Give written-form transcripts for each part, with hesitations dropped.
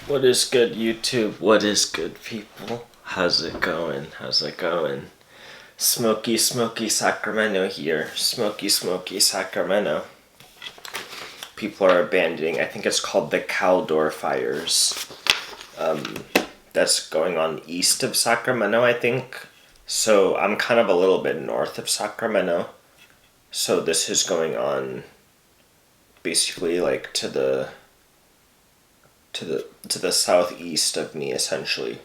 What is good, YouTube? What is good, people? How's it going? How's it going? Smoky, smoky Sacramento here. Smoky, smoky Sacramento. People are abandoning, I think it's called the Caldor fires. That's going on east of Sacramento, I think. So I'm kind of a little bit north of Sacramento. So this is going on basically like to the southeast of me, essentially.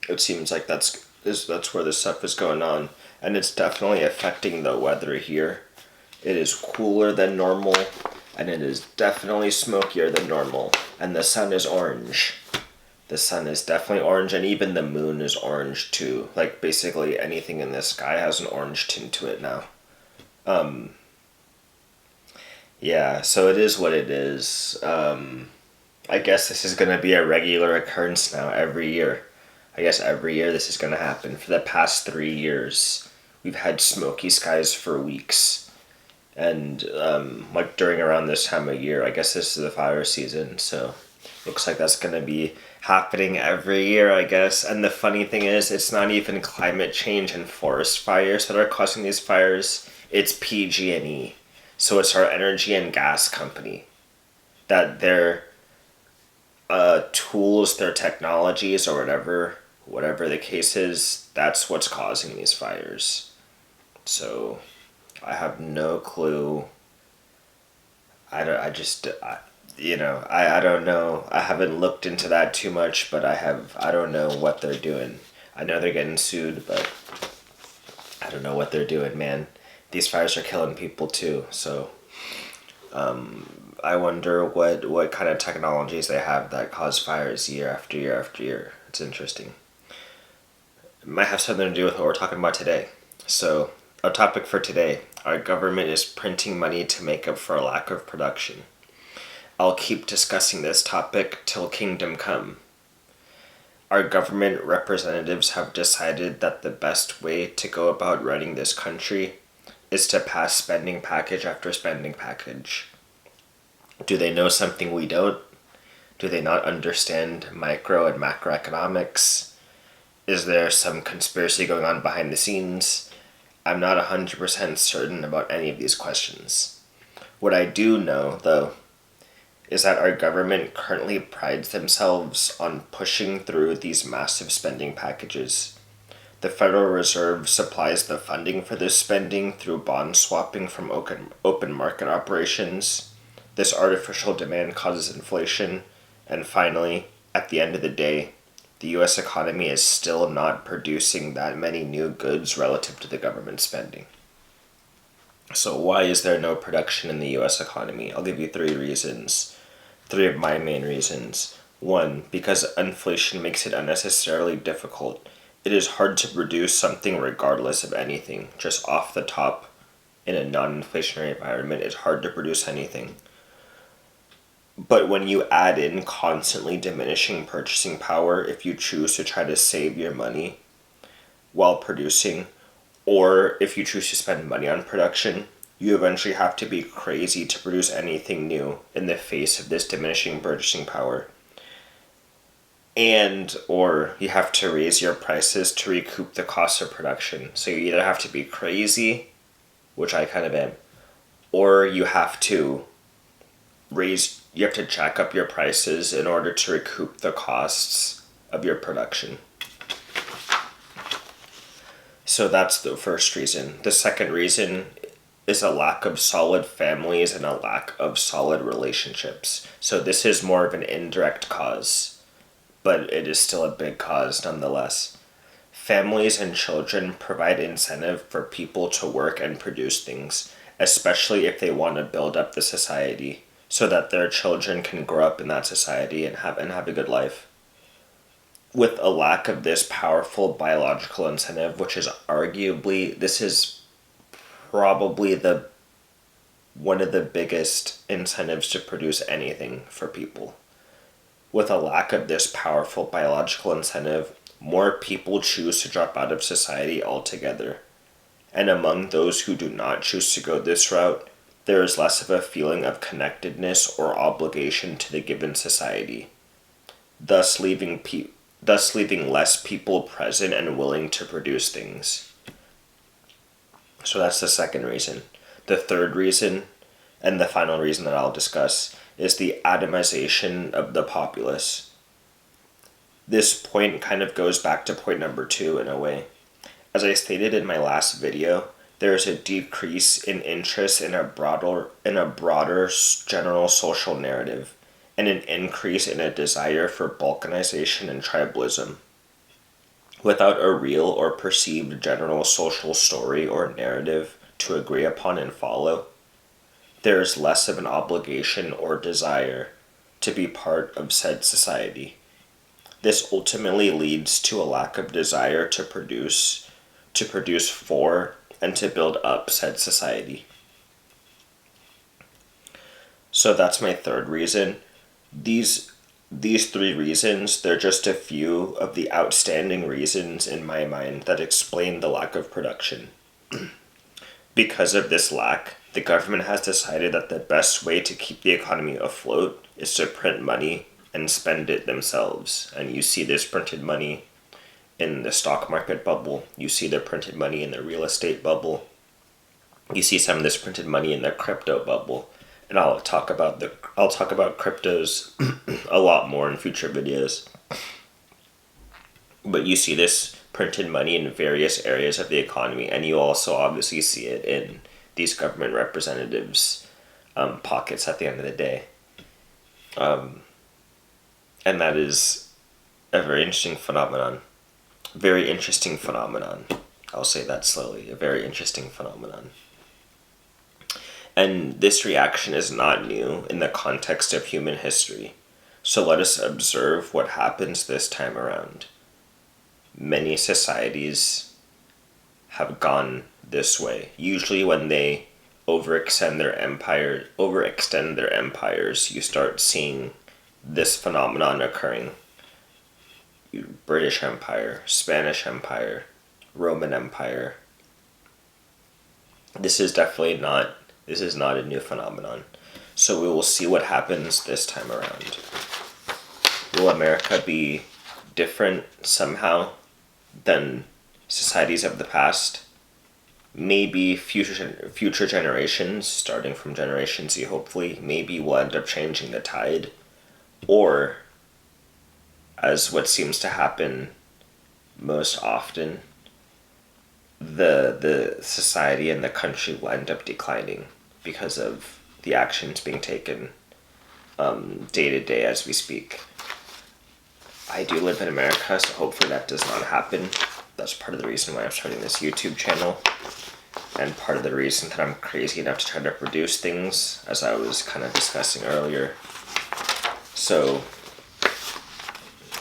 It seems like that's where this stuff is going on, and it's definitely affecting the weather here. It is cooler than normal, and it is definitely smokier than normal, and the sun is orange. The sun is definitely orange, and even the moon is orange too. Like, basically anything in the sky has an orange tint to it now. Yeah, so it is what it is. I guess this is gonna be a regular occurrence now every year. I guess every year this is gonna happen. For the past 3 years, we've had smoky skies for weeks. And, like, during around this time of year, I guess this is the fire season, so looks like that's gonna be happening every year, I guess. And the funny thing is, it's not even climate change and forest fires that are causing these fires. It's PG&E. So it's our energy and gas company. That their tools, their technologies, or whatever the case is, that's what's causing these fires. So I have no clue. I don't. I just. I don't know. I haven't looked into that too much, but I don't know what they're doing. I know they're getting sued, but I don't know what they're doing, man. These fires are killing people too, so I wonder what kind of technologies they have that cause fires year after year after year. It's interesting. It might have something to do with what we're talking about today. So, our topic for today: our government is printing money to make up for a lack of production. I'll keep discussing this topic till kingdom come. Our government representatives have decided that the best way to go about running this country is to pass spending package after spending package. Do they know something we don't? Do they not understand micro and macroeconomics? Is there some conspiracy going on behind the scenes? I'm not 100% certain about any of these questions. What I do know, though, is that our government currently prides themselves on pushing through these massive spending packages. The Federal Reserve supplies the funding for this spending through bond swapping from open market operations. This artificial demand causes inflation. And finally, at the end of the day, the US economy is still not producing that many new goods relative to the government spending. So why is there no production in the US economy? I'll give you three reasons. Three of my main reasons. One, because inflation makes it unnecessarily difficult. It is hard to produce something regardless of anything. Just off the top, in a non-inflationary environment, it's hard to produce anything. But when you add in constantly diminishing purchasing power, if you choose to try to save your money while producing, or if you choose to spend money on production, you eventually have to be crazy to produce anything new in the face of this diminishing purchasing power. And or you have to raise your prices to recoup the cost of production. So you either have to be crazy, which I kind of am, or you have to jack up your prices in order to recoup the costs of your production. So that's the first reason. The second reason is a lack of solid families and a lack of solid relationships. So this is more of an indirect cause, but it is still a big cause nonetheless. Families and children provide incentive for people to work and produce things, especially if they want to build up the society so that their children can grow up in that society and have a good life. With a lack of this powerful biological incentive, which is arguably, this is probably one of the biggest incentives to produce anything for people. With a lack of this powerful biological incentive, more people choose to drop out of society altogether. And among those who do not choose to go this route, there is less of a feeling of connectedness or obligation to the given society. thus leaving less people present and willing to produce things. So that's the second reason. The third reason, and the final reason that I'll discuss, is the atomization of the populace. This point kind of goes back to point number 2 in a way. As I stated in my last video, there is a decrease in interest in a broader general social narrative, and an increase in a desire for balkanization and tribalism. Without a real or perceived general social story or narrative to agree upon and follow, there is less of an obligation or desire to be part of said society. This ultimately leads to a lack of desire to produce for, and to build up said society. So that's my third reason. These 3 reasons, they're just a few of the outstanding reasons in my mind that explain the lack of production. Because of this lack, the government has decided that the best way to keep the economy afloat is to print money and spend it themselves. And you see this printed money in the stock market bubble. You see the printed money in the real estate bubble. You see some of this printed money in the crypto bubble. And I'll talk about cryptos a lot more in future videos. But you see this printed money in various areas of the economy, and you also obviously see it in these government representatives' pockets at the end of the day. And that is a very interesting phenomenon. Very interesting phenomenon. I'll say that slowly. A very interesting phenomenon. And this reaction is not new in the context of human history. So let us observe what happens this time around. Many societies have gone this way. Usually when they overextend their empires, you start seeing this phenomenon occurring. British Empire, Spanish Empire, Roman Empire. This is not a new phenomenon. So we will see what happens this time around. Will America be different somehow than societies of the past? Maybe future generations, starting from Generation Z hopefully, maybe will end up changing the tide. Or, as what seems to happen most often, the society and the country will end up declining because of the actions being taken day to day as we speak. I do live in America, so hopefully that does not happen. That's part of the reason why I'm starting this YouTube channel, and part of the reason that I'm crazy enough to try to produce things, as I was kind of discussing earlier. So,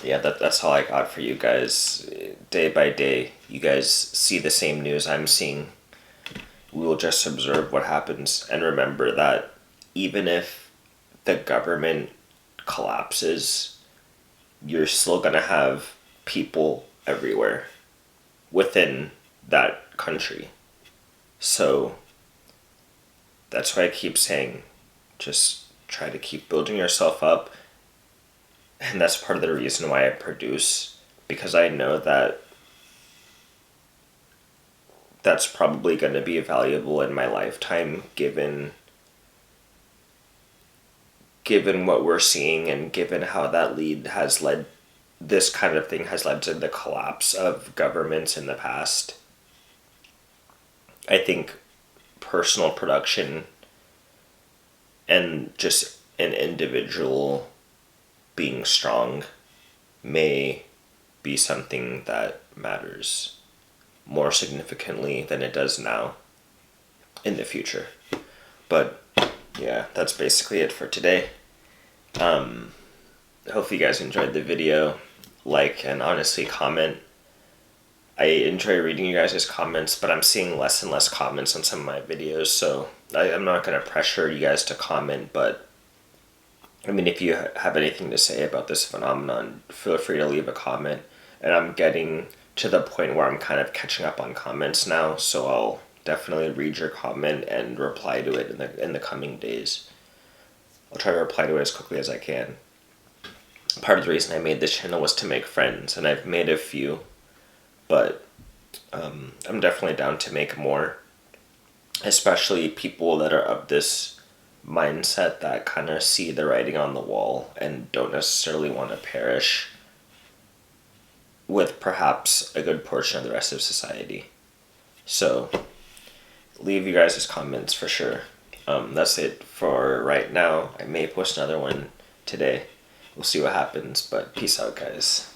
yeah, that's all I got for you guys. Day by day, you guys see the same news I'm seeing. We will just observe what happens, and remember that even if the government collapses, you're still going to have people everywhere within that country. So that's why I keep saying, just try to keep building yourself up. And that's part of the reason why I produce, because I know that that's probably going to be valuable in my lifetime, given what we're seeing, and given how this kind of thing has led to the collapse of governments in the past. I think personal production and just an individual being strong may be something that matters more significantly than it does now in the future. But yeah, that's basically it for today. Hopefully you guys enjoyed the video. Like and honestly comment. I enjoy reading you guys' comments, but I'm seeing less and less comments on some of my videos, so I'm not going to pressure you guys to comment, but I mean, if you have anything to say about this phenomenon, feel free to leave a comment. And I'm getting to the point where I'm kind of catching up on comments now, so I'll definitely read your comment and reply to it in the coming days. I'll try to reply to it as quickly as I can. part of the reason I made this channel was to make friends, and I've made a few, but I'm definitely down to make more, especially people that are of this mindset that kind of see the writing on the wall and don't necessarily want to perish with perhaps a good portion of the rest of society. So leave you guys' comments for sure. That's it for right now. I may post another one today. We'll see what happens, but peace out, guys.